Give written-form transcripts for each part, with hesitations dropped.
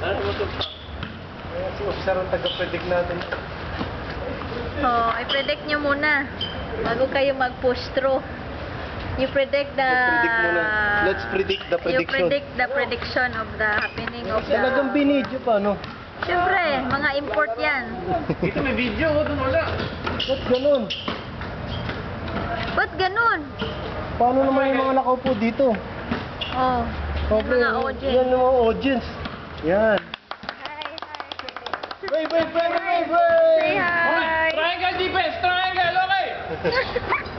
Ano mo ito? Si Officer ang taga-predict natin. Oh, i-predict nyo muna. Bago kayo mag-push through. You predict the... Predict muna. Let's predict the prediction. You predict the prediction of the happening of the... Talagang binidyo pa, no? Siyempre, mga import yan. Dito may video, doon wala. Ba't ganun? Ba't ganun? Paano naman yung mga nakaupo dito? Oh, yung Okay, mga audience. Yan yung mga audience. Yan. Hi, hi. Wait! Say hi. Triangle defense, triangle, okay.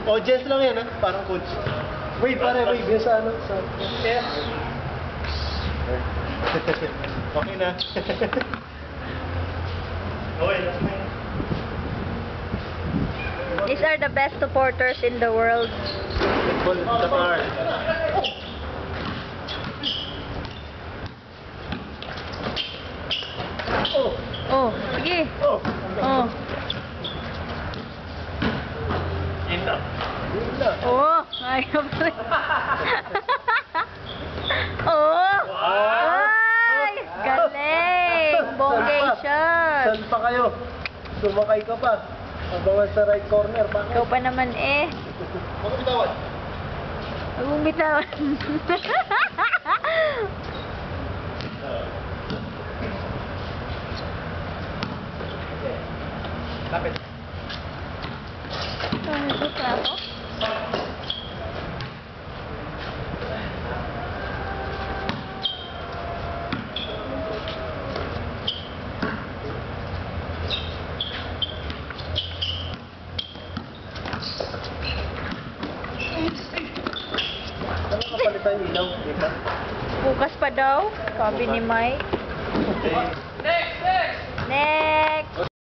Audience lang yan, ha? Parang coach. Wait, wait. Yan sa ano? Sa... Yes. Okay na. Okay, last na yun. These are the best supporters in the world. Hold the car. Oh, sige. Oh! Oh. Ito. Oh, ayun. Oh! Ay! Galing! Bongation! Saan pa kayo? Sumakay ka pa. Abangan sa right corner. Bakit? Ikaw pa naman eh. Bakit bitawan? Huwag mong bitawan. Lapit. Ano ito ka ako? Ano kapalitan yung ilaw? Diba? Bukas pa daw, sabi ni Mike. Okay.